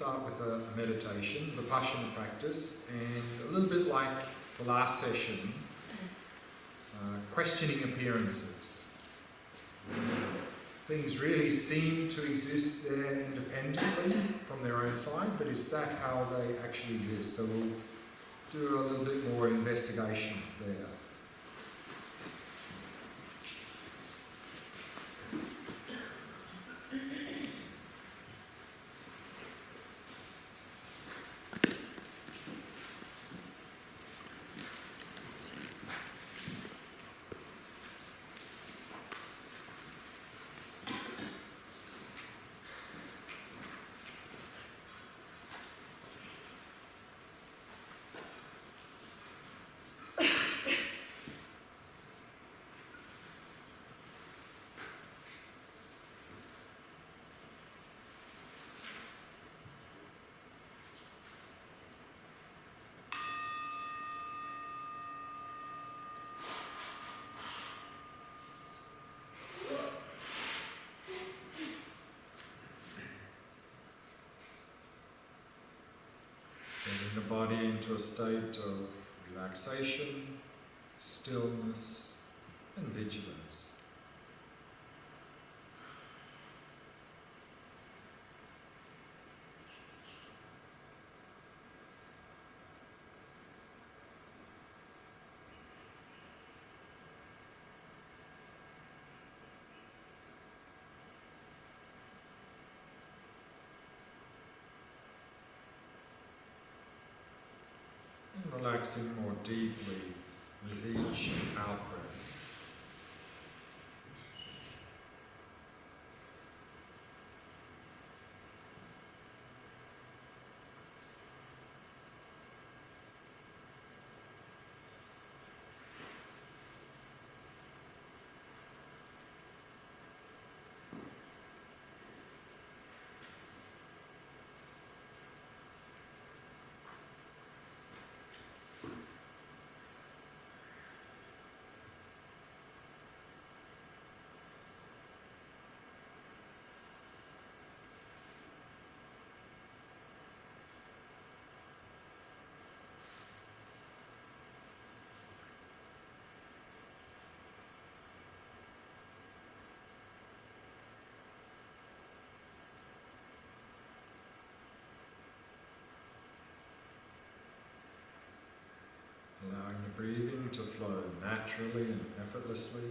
start with a meditation, Vipashyana practice, and a little bit like the last session, questioning appearances. Things really seem to exist there independently from their own side, but is that how they actually exist? So we'll do a little bit more investigation there. Setting the body into a state of relaxation, stillness, and vigilance. Relaxing more deeply with each out-breath. Allowing the breathing to flow naturally and effortlessly.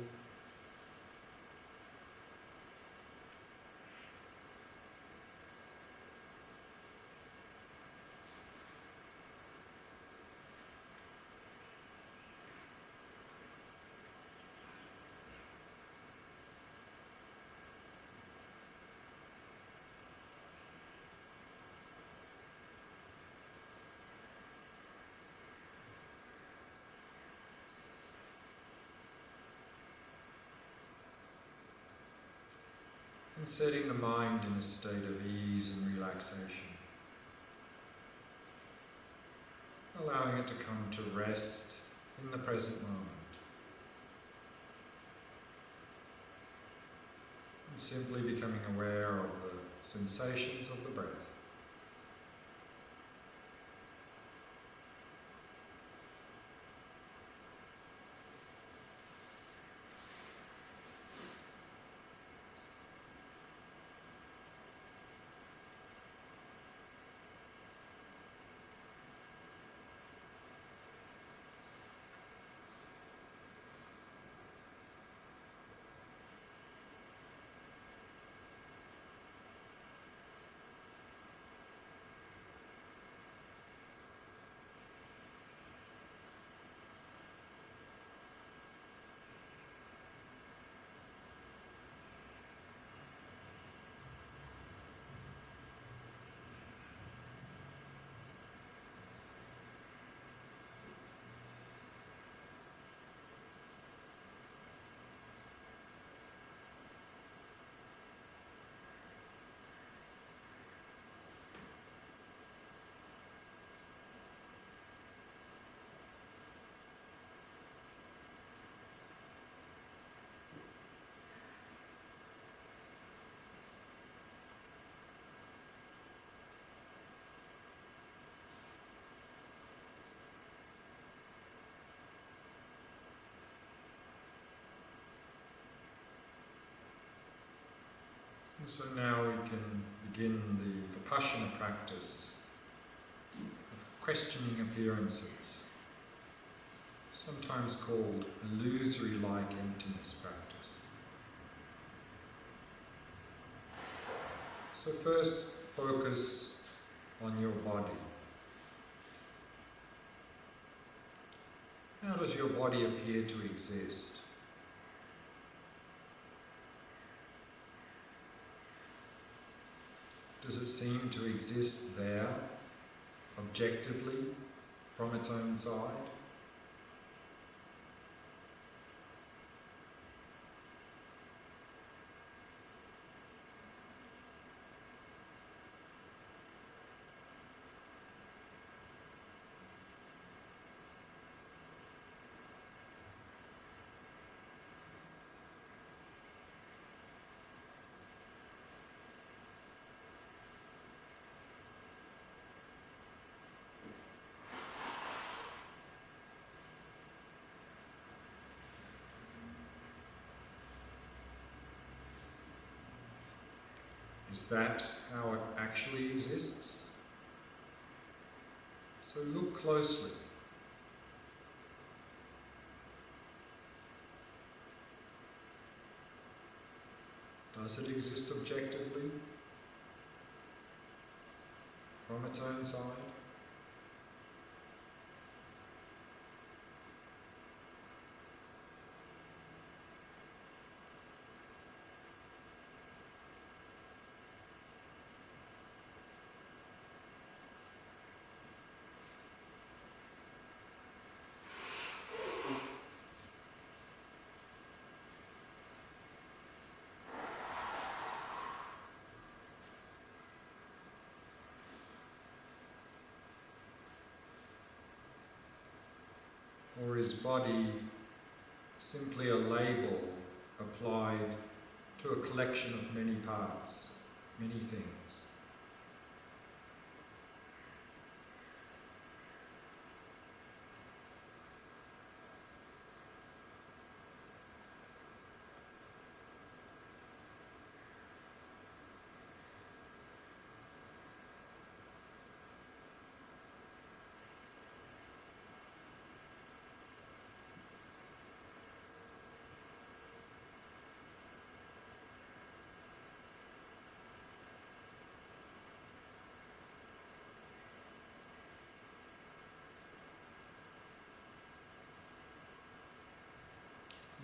And setting the mind in a state of ease and relaxation. Allowing it to come to rest in the present moment. And simply becoming aware of the sensations of the breath. So now we can begin the Vipashyana practice of questioning appearances, sometimes called illusory-like emptiness practice. So first, focus on your body. How does your body appear to exist? Does it seem to exist there, objectively, from its own side? Is that how it actually exists? So look closely. Does it exist objectively? From its own side? Or is body simply a label applied to a collection of many parts, many things?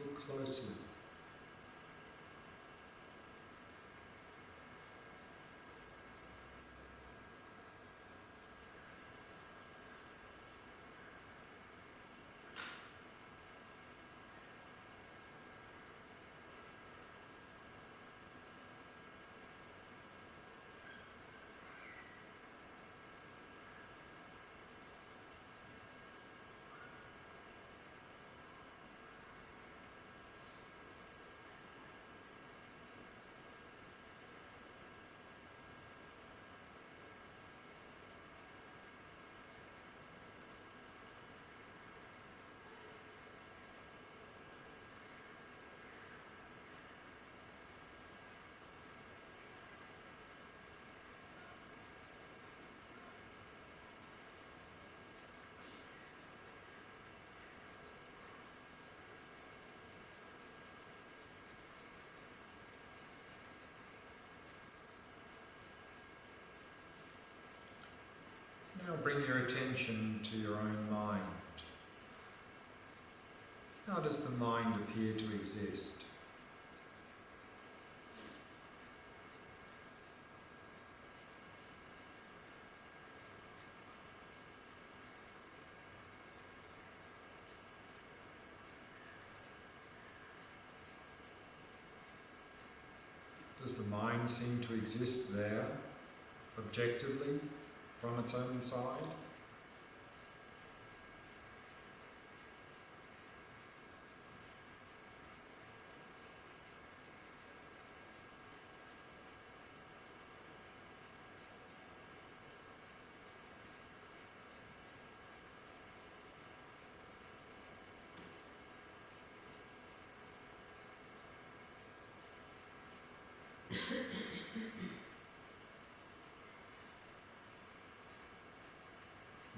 Look closely. Now bring your attention to your own mind. How does the mind appear to exist? Does the mind seem to exist there, objectively, from its own side?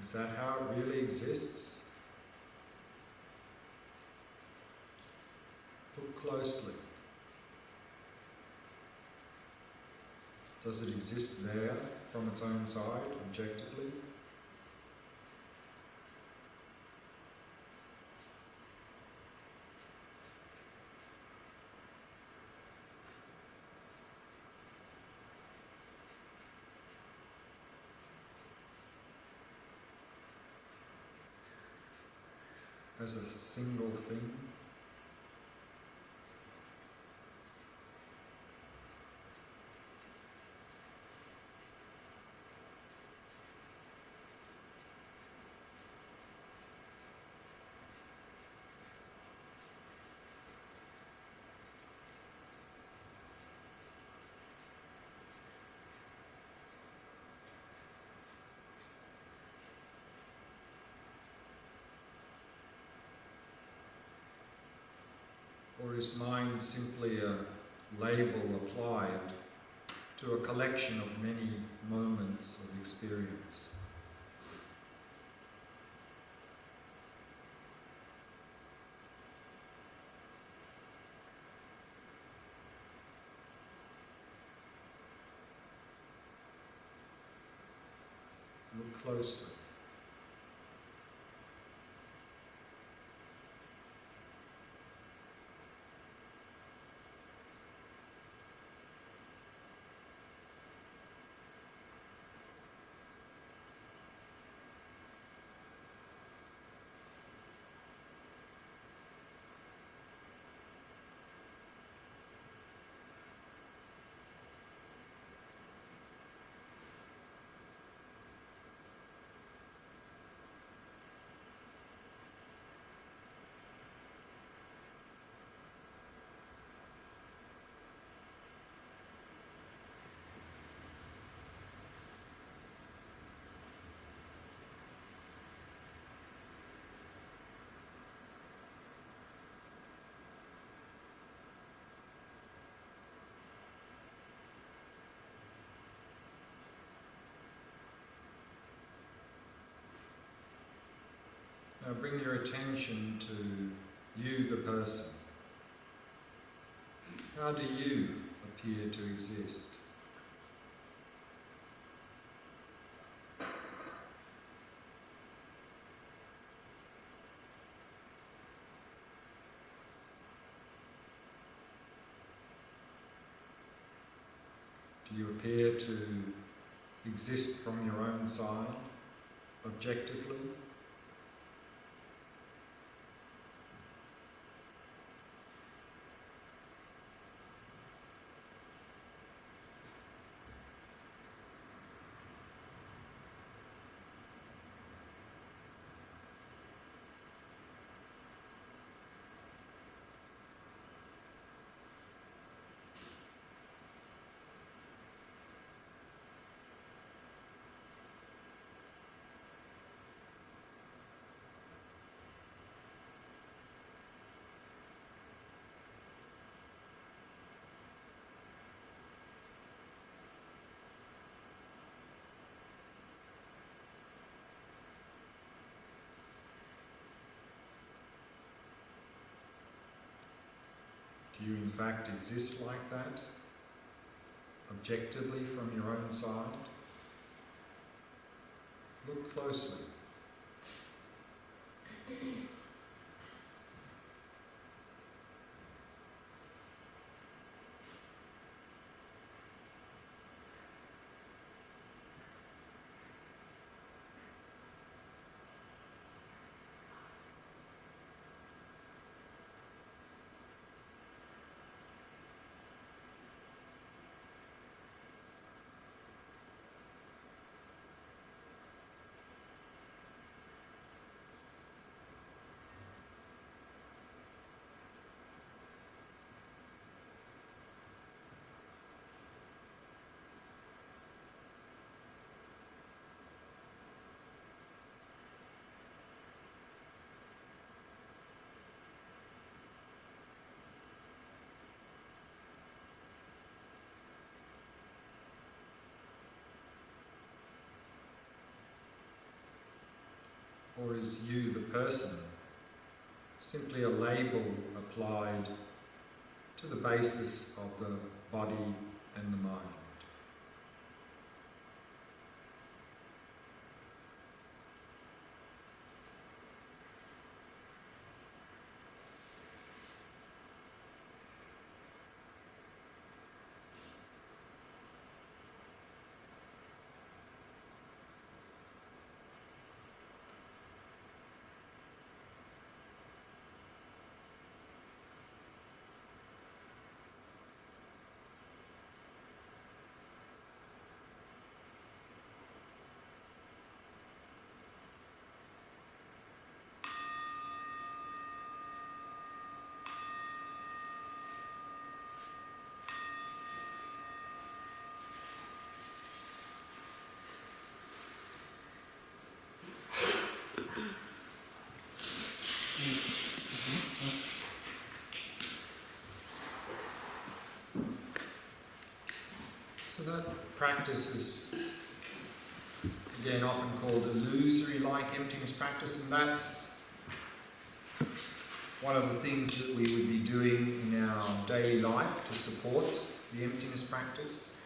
Is that how it really exists? Look closely. Does it exist there from its own side, objectively? As a single thing? Or is mind simply a label applied to a collection of many moments of experience? Look closely. Now bring your attention to you, the person. How do you appear to exist? Do you appear to exist from your own side, objectively? Do you in fact exist like that, objectively from your own side? Look closely. or is you the person simply a label applied to the basis of the body and the mind? So that practice is, again, often called illusory-like emptiness practice, and that's one of the things that we would be doing in our daily life to support the emptiness practice,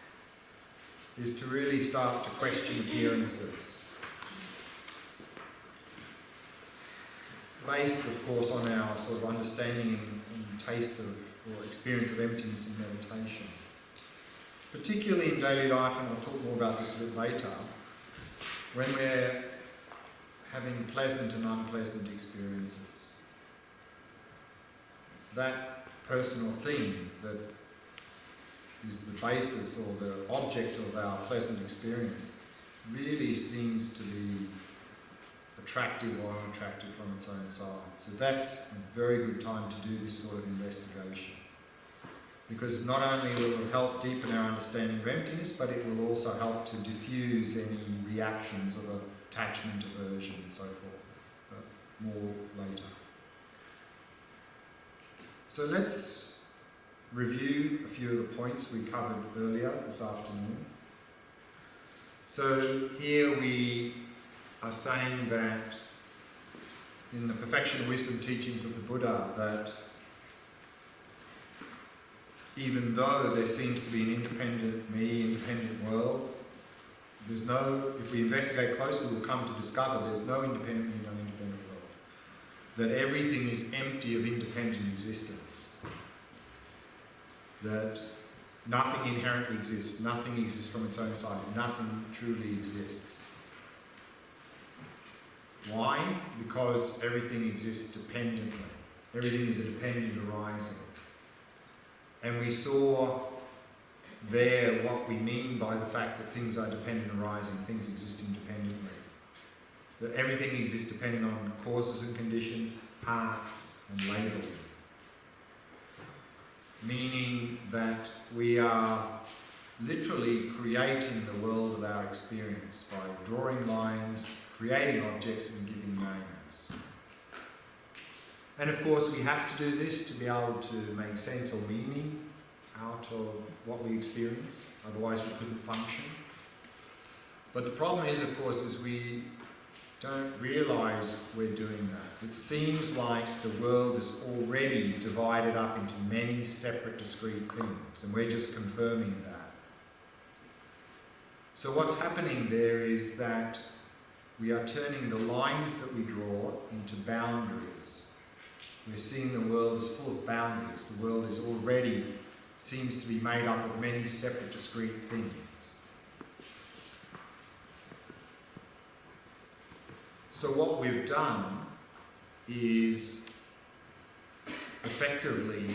is to really start to question appearances. Based, of course, on our sort of understanding and taste of, or experience of emptiness in meditation. Particularly in daily life, and I'll talk more about this a bit later, when we're having pleasant and unpleasant experiences. That person or thing that is the basis or the object of our pleasant experience really seems to be attractive or unattractive from its own side. So that's a very good time to do this sort of investigation. Because not only will it help deepen our understanding of emptiness, but it will also help to diffuse any reactions of attachment, aversion, and so forth. But more later. So let's review a few of the points we covered earlier this afternoon. So here we are saying that in the Perfection of Wisdom teachings of the Buddha, that even though there seems to be an independent me, independent world, there's no, if we investigate closely, we'll come to discover there's no independent me, no independent world. That everything is empty of independent existence. That nothing inherently exists, nothing exists from its own side, nothing truly exists. Why? Because everything exists dependently. Everything is a dependent arising. And we saw there what we mean by the fact that things are dependent arising, things exist independently. That everything exists depending on causes and conditions, parts and labeling. Meaning that we are literally creating the world of our experience by drawing lines, creating objects and giving names. And of course we have to do this to be able to make sense or meaning out of what we experience, otherwise we couldn't function. But the problem is, of course, is we don't realise we're doing that. It seems like the world is already divided up into many separate discrete things, and we're just confirming that. So what's happening there is that we are turning the lines that we draw into boundaries. We're seeing the world as full of boundaries. The world is already seems to be made up of many separate discrete things. So what we've done is effectively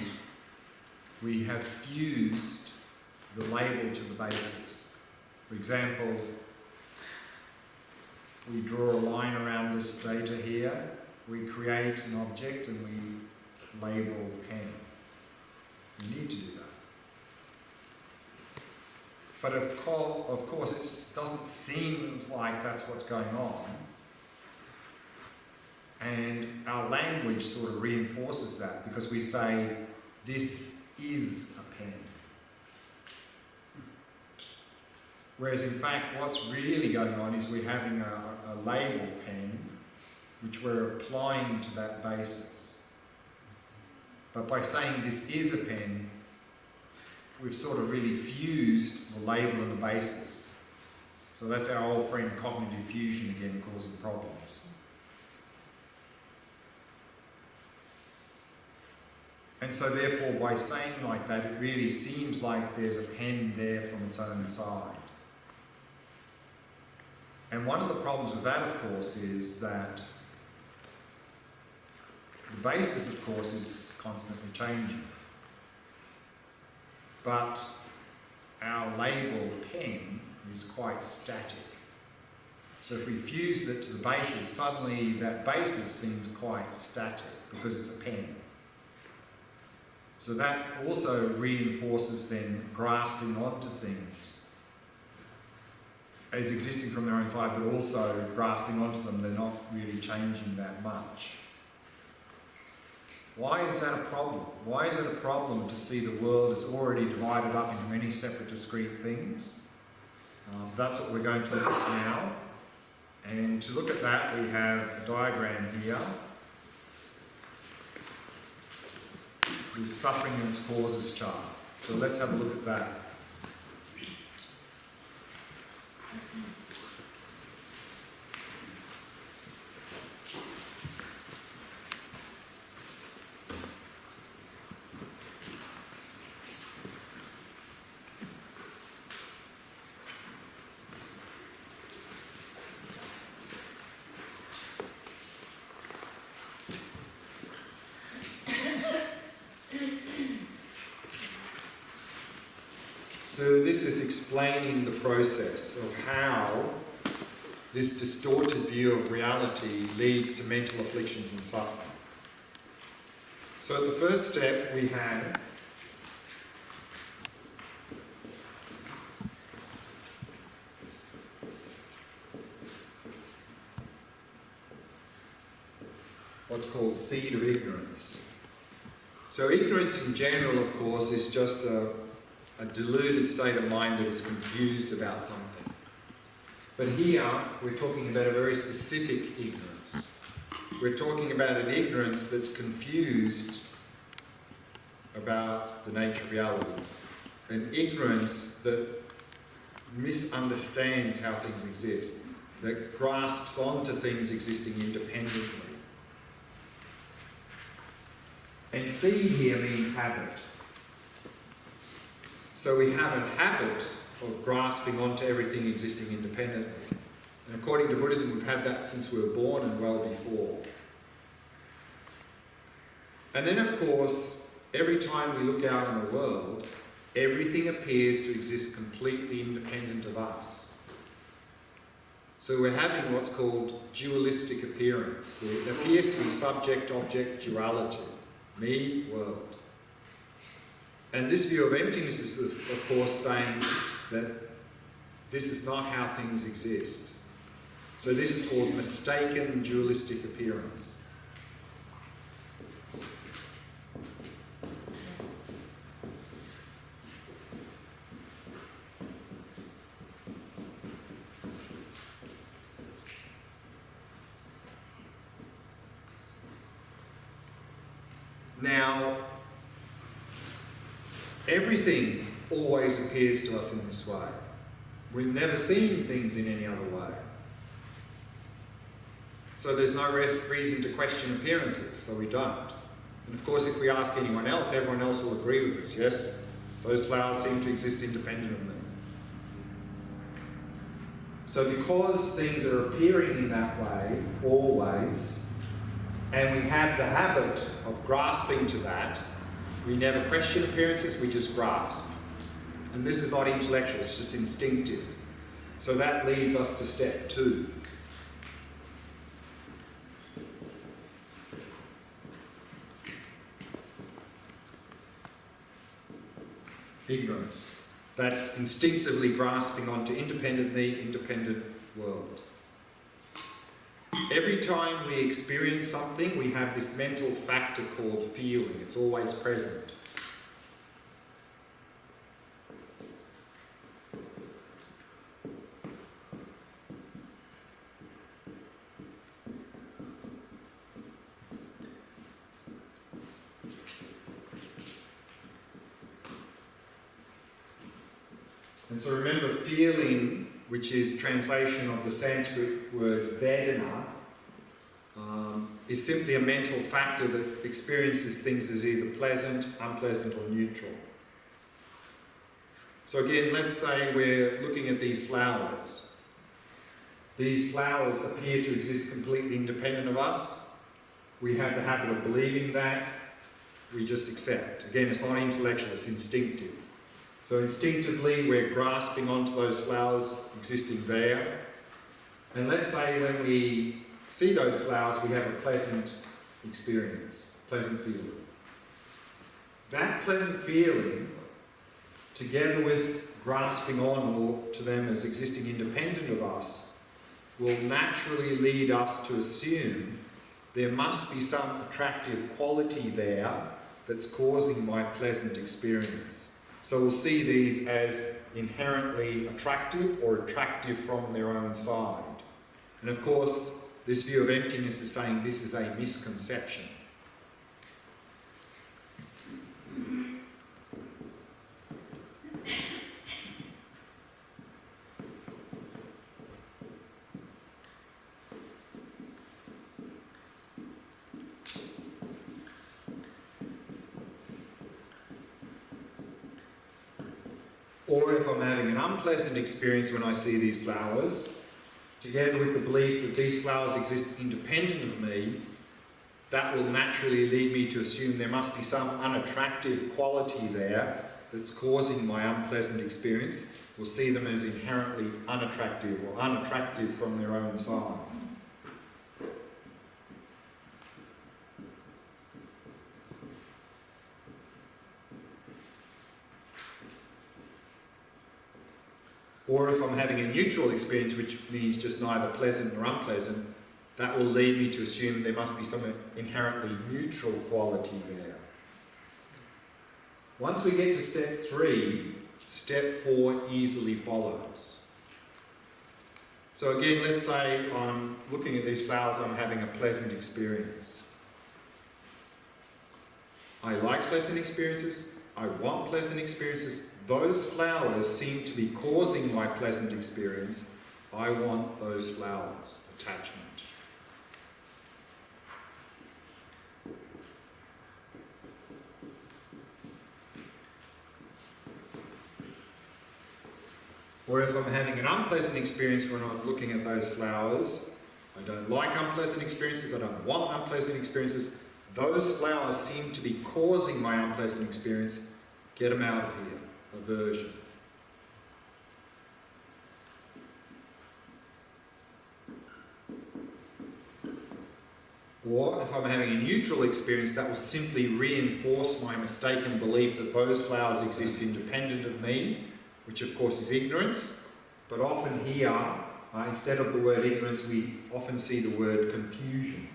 we have fused the label to the basis. For example, we draw a line around this data here. We create an object and we label pen. We need to do that. But of course, it doesn't seem like that's what's going on. And our language sort of reinforces that because we say, this is a pen. Whereas in fact, what's really going on is we're having a label pen which we're applying to that basis. But by saying this is a pen, we've sort of really fused the label and the basis. So that's our old friend cognitive fusion again, causing problems. And so therefore, by saying like that, it really seems like there's a pen there from its own side. And one of the problems with that, of course, is that the basis, of course, is constantly changing. But our label pen is quite static. So if we fuse it to the basis, suddenly that basis seems quite static because it's a pen. So that also reinforces then grasping onto things as existing from their own side, but also grasping onto them, they're not really changing that much. Why is that a problem? Why is it a problem to see the world as already divided up into many separate discrete things? That's what we're going to look at now. And to look at that, we have a diagram here. The suffering and its causes chart. So let's have a look at that. So this is explaining the process of how this distorted view of reality leads to mental afflictions and suffering. So at the first step we have what's called seed of ignorance. So ignorance in general, of course, is just a deluded state of mind that is confused about something. But here, we're talking about a very specific ignorance. We're talking about an ignorance that's confused about the nature of reality. An ignorance that misunderstands how things exist, that grasps onto things existing independently. And seed here means habit. So we have a habit of grasping onto everything existing independently. And according to Buddhism, we've had that since we were born and well before. And then, of course, every time we look out in the world, everything appears to exist completely independent of us. So we're having what's called dualistic appearance. It appears to be subject-object duality. Me, world. And this view of emptiness is, of course, saying that this is not how things exist. So this is called mistaken dualistic appearance. Now, everything always appears to us in this way. We've never seen things in any other way. So there's no reason to question appearances, so we don't. And of course, if we ask anyone else, everyone else will agree with us. Yes, those flowers seem to exist independent of me. So because things are appearing in that way, always, and we have the habit of grasping to that, we never question appearances, we just grasp. And this is not intellectual, it's just instinctive. So that leads us to step 2. Ignorance. That's instinctively grasping onto independent me, independent world. Every time we experience something, we have this mental factor called feeling. It's always present. And so remember, feeling, which is translation of the Sanskrit word Vedana, is simply a mental factor that experiences things as either pleasant, unpleasant, or neutral. So again, let's say we're looking at these flowers. These flowers appear to exist completely independent of us. We have the habit of believing that. We just accept. Again, it's not intellectual, it's instinctive. So instinctively, we're grasping onto those flowers existing there. And let's say when we see those flowers, we have a pleasant experience, pleasant feeling. That pleasant feeling, together with grasping on to them as existing independent of us, will naturally lead us to assume there must be some attractive quality there that's causing my pleasant experience. So we'll see these as inherently attractive or attractive from their own side. And of course, this view of emptiness is saying this is a misconception. Or if I'm having an unpleasant experience when I see these flowers, together with the belief that these flowers exist independent of me, that will naturally lead me to assume there must be some unattractive quality there that's causing my unpleasant experience. We'll see them as inherently unattractive or unattractive from their own side. Or if I'm having a neutral experience, which means just neither pleasant nor unpleasant, that will lead me to assume there must be some inherently neutral quality there. Once we get to step 3, step 4 easily follows. So again, let's say I'm looking at these flowers, I'm having a pleasant experience. I like pleasant experiences, I want pleasant experiences. Those flowers seem to be causing my pleasant experience. I want those flowers. Attachment. Or if I'm having an unpleasant experience when I'm looking at those flowers, I don't like unpleasant experiences, I don't want unpleasant experiences. Those flowers seem to be causing my unpleasant experience. Get them out of here. Aversion. Or if I'm having a neutral experience, that will simply reinforce my mistaken belief that those flowers exist independent of me, which of course is ignorance. But often here, instead of the word ignorance, we often see the word confusion.